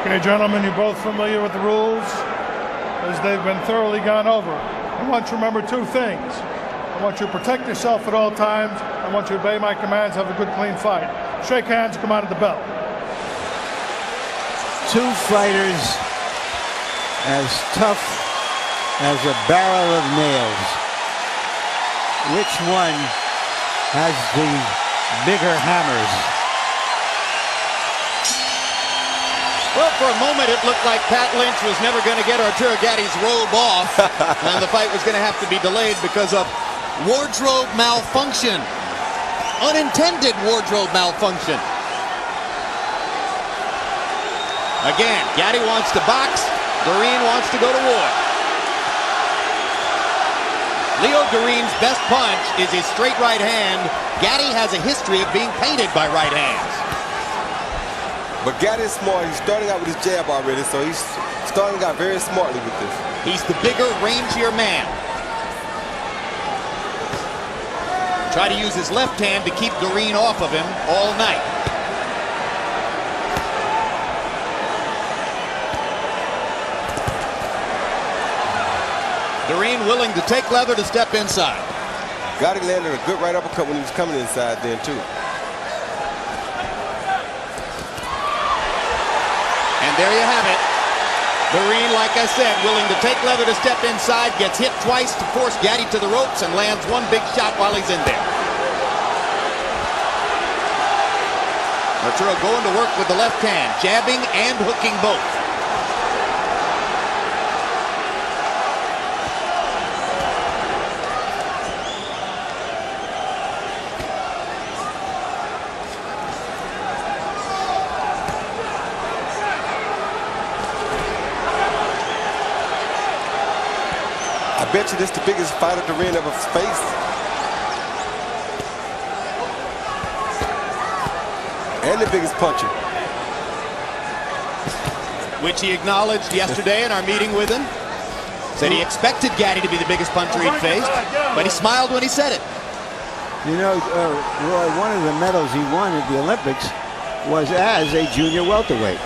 Okay, gentlemen, you're both familiar with the rules as they've been thoroughly gone over. I want you to remember two things. I want you to protect yourself at all times. I want you to obey my commands, have a good, clean fight. Shake hands, come out of the belt. Two fighters as tough as a barrel of nails. Which one has the bigger hammers? Well, for a moment, it looked like Pat Lynch was never going to get Arturo Gatti's robe off, and the fight was going to have to be delayed because of wardrobe malfunction. Unintended wardrobe malfunction. Again, Gatti wants to box. Doreen wants to go to war. Leo Doreen's best punch is his straight right hand. Gatti has a history of being painted by right hands. But Gatti's smart. He's starting out with his jab already, so he's starting out very smartly with this. He's the bigger, rangier man. Try to use his left hand to keep Doreen off of him all night. Doreen willing to take leather to step inside. Gatti landed a good right uppercut when he was coming inside then, too. And there you have it. Doreen, like I said, willing to take leather to step inside, gets hit twice to force Gatti to the ropes and lands one big shot while he's in there. Arturo going to work with the left hand, jabbing and hooking both. I bet you this is the biggest fighter Doreen ever faced. And the biggest puncher. Which he acknowledged yesterday in our meeting with him. Said he expected Gatti to be the biggest puncher he'd faced, but he smiled when he said it. You know, Roy, one of the medals he won at the Olympics was as a junior welterweight.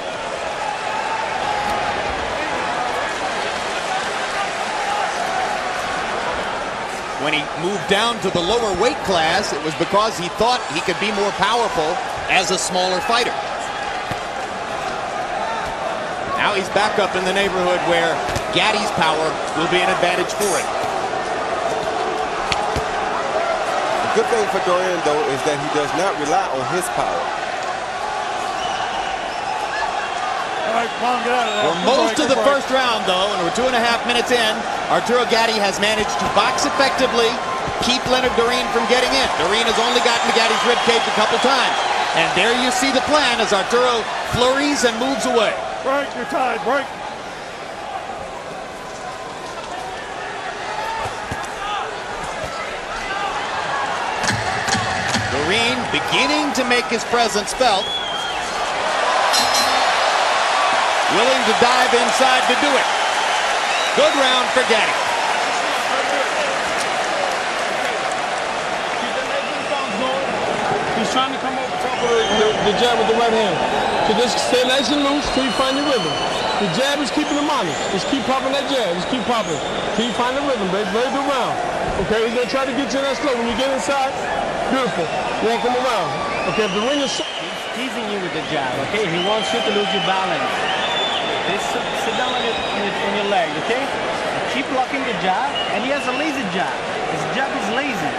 When he moved down to the lower weight class, it was because he thought he could be more powerful as a smaller fighter. Now he's back up in the neighborhood where Gatti's power will be an advantage for him. The good thing for Doreen, though, is that he does not rely on his power. All right, come on, get out of there. For most of the first round, though, and we're 2.5 minutes in, Arturo Gatti has managed to box effectively, keep Leonard Doreen from getting in. Doreen has only gotten to Gatti's ribcage a couple times. And there you see the plan as Arturo flurries and moves away. Break, you're tied, break. Doreen beginning to make his presence felt. Willing to dive inside to do it. Good round for Gatti. He's trying to come over top of the jab with the right hand. So just stay nice and loose till you find the rhythm. The jab is keeping him honest. Just keep popping that jab. Just keep popping. Till you find the rhythm, baby. Very good round. Okay, he's going to try to get you in that slow. When you get inside, beautiful. Walk him around. Okay, if the ring is... He's teasing you with the jab, okay? He wants you to lose your balance. Sit down on your leg, okay? Keep blocking the jab, and he has a lazy jab. His jab is lazy.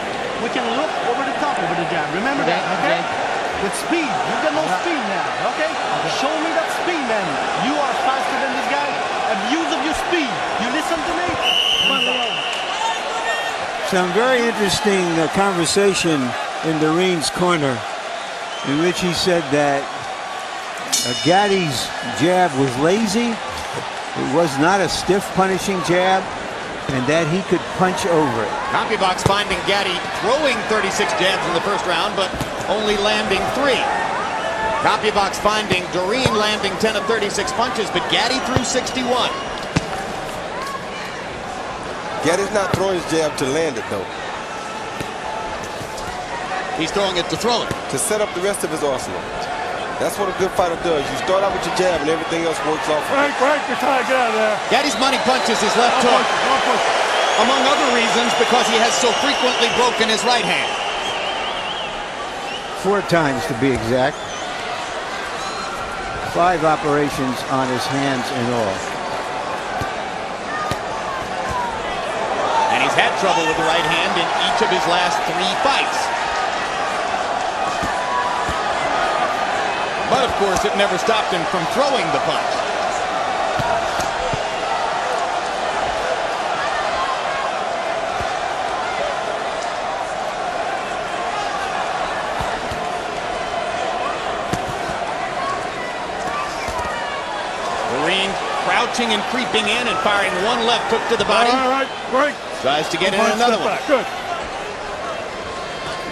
We can look over the top over the jab. Remember that, okay? With speed. You've got no speed now, okay? Show me that speed, man. You are faster than this guy. Abuse of your speed. You listen to me? Some very interesting conversation in Doreen's corner, in which he said that Gatti's jab was lazy. It was not a stiff punishing jab, and that he could punch over it. CompuBox finding Gatti throwing 36 jabs in the first round, but only landing 3. CompuBox finding Doreen landing 10 of 36 punches, but Gatti threw 61. Gatti's not throwing his jab to land it, though. He's throwing it to throw it. To set up the rest of his arsenal. That's what a good fighter does. You start out with your jab and everything else works off. Break, you're trying to get out of there. Gaddy's money punches his left hook, among other reasons, because he has so frequently broken his right hand. 4 times to be exact. 5 operations on his hands in all. And he's had trouble with the right hand in each of his last 3 fights. But of course, it never stopped him from throwing the punch. Crouching and creeping in and firing one left hook to the body. All right, break. Tries to get in another one. Good.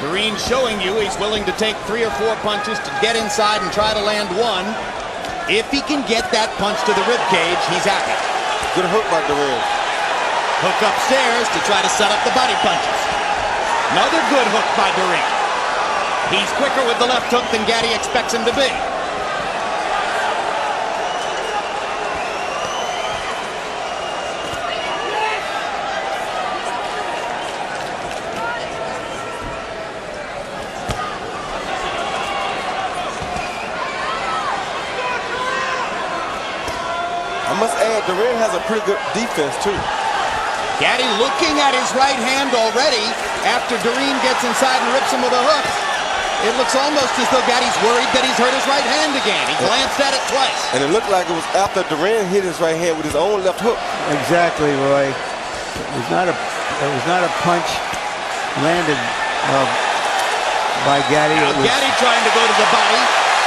Marine showing you he's willing to take 3 or 4 punches to get inside and try to land one. If he can get that punch to the rib cage, he's happy. Good hook by Gabriel. Hook upstairs to try to set up the body punches. Another good hook by Terron. He's quicker with the left hook than Gatti expects him to be. I must add, Terron has a pretty good defense, too. Gatti looking at his right hand already after Terron gets inside and rips him with a hook. It looks almost as though Gatti's worried that he's hurt his right hand again. He glanced at it twice. And it looked like it was after Terron hit his right hand with his own left hook. Exactly, Roy. It was not a punch landed by Gatti. Gatti trying to go to the body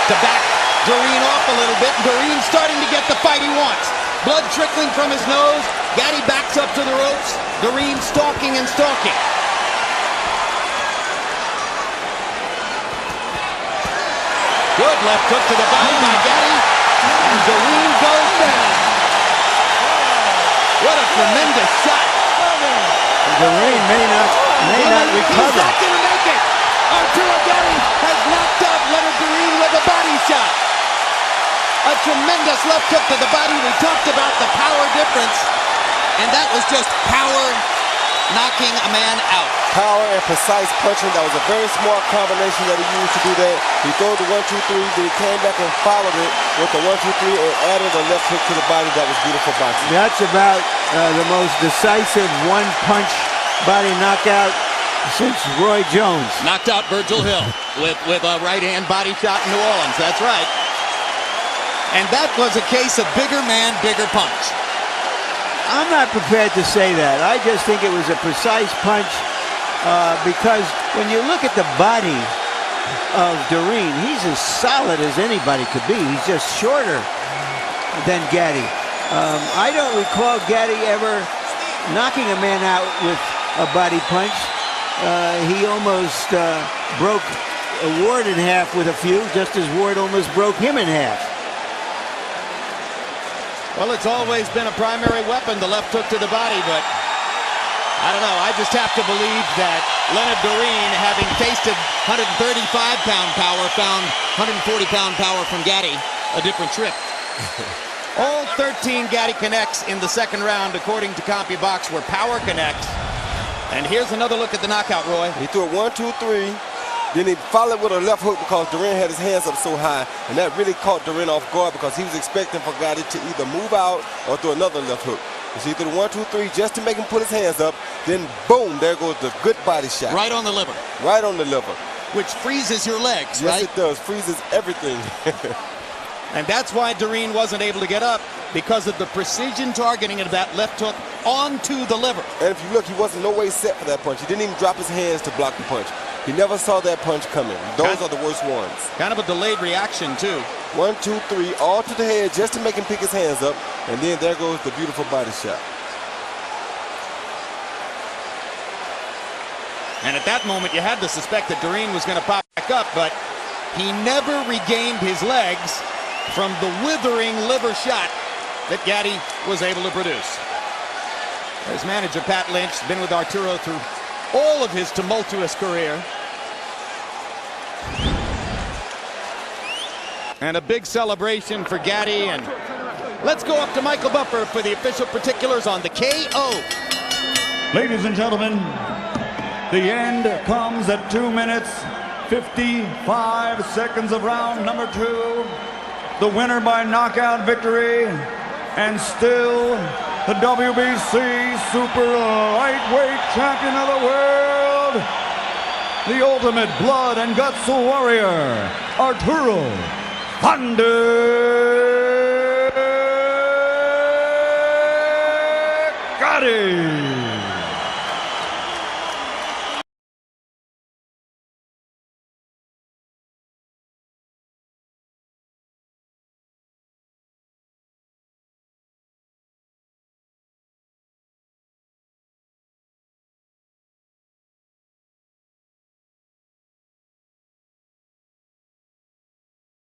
to back Terron off a little bit. Terron starting to get the fight he wants. Blood trickling from his nose. Gatti backs up to the ropes. Terron stalking and stalking. Good left hook to the body by Gatti. And Terron goes down. What a tremendous shot. Terron may not recover. He's not going to make it. Arturo Gatti has knocked out Leonard Terron with a body shot. A tremendous left hook to the body. We talked about the power difference, and that was just power knocking a man out. Power and precise punching. That was a very smart combination that he used to do that. He threw the 1-2-3, then he came back and followed it with the 1-2-3 and added a left hook to the body. That was beautiful boxing. That's about the most decisive one-punch body knockout since Roy Jones. Knocked out Virgil Hill with a right-hand body shot in New Orleans. That's right. And that was a case of bigger man, bigger punch. I'm not prepared to say that. I just think it was a precise punch because when you look at the body of Terron, he's as solid as anybody could be. He's just shorter than Gatti. I don't recall Gatti ever knocking a man out with a body punch. He almost broke Ward in half with a few, just as Ward almost broke him in half. Well, it's always been a primary weapon, the left hook to the body, but I don't know. I just have to believe that Leonard Terron, having tasted 135-pound power, found 140-pound power from Gatti a different trip. All 13 Gatti connects in the second round, according to CompuBox, were power connects. And here's another look at the knockout, Roy. He threw a 1-2-3. Then he followed with a left hook because Terron had his hands up so high. And that really caught Terron off guard because he was expecting for Gatti to either move out or throw another left hook. So he threw the 1-2-3 just to make him put his hands up. Then, boom, there goes the good body shot. Right on the liver. Right on the liver. Which freezes your legs, yes, right? Yes, it does. Freezes everything. And that's why Terron wasn't able to get up, because of the precision targeting of that left hook onto the liver. And if you look, he wasn't no way set for that punch. He didn't even drop his hands to block the punch. He never saw that punch coming. Those are the worst ones. Kind of a delayed reaction, too. 1-2-3, all to the head just to make him pick his hands up. And then there goes the beautiful body shot. And at that moment, you had to suspect that Terron was going to pop back up, but he never regained his legs from the withering liver shot that Gatti was able to produce. His manager, Pat Lynch, been with Arturo through all of his tumultuous career. And a big celebration for Gatti. And let's go up to Michael Buffer for the official particulars on the KO. Ladies and gentlemen, the end comes at 2 minutes, 55 seconds of round number 2. The winner by knockout victory, and still the WBC super lightweight champion of the world, the ultimate blood and guts warrior, Arturo Gatti.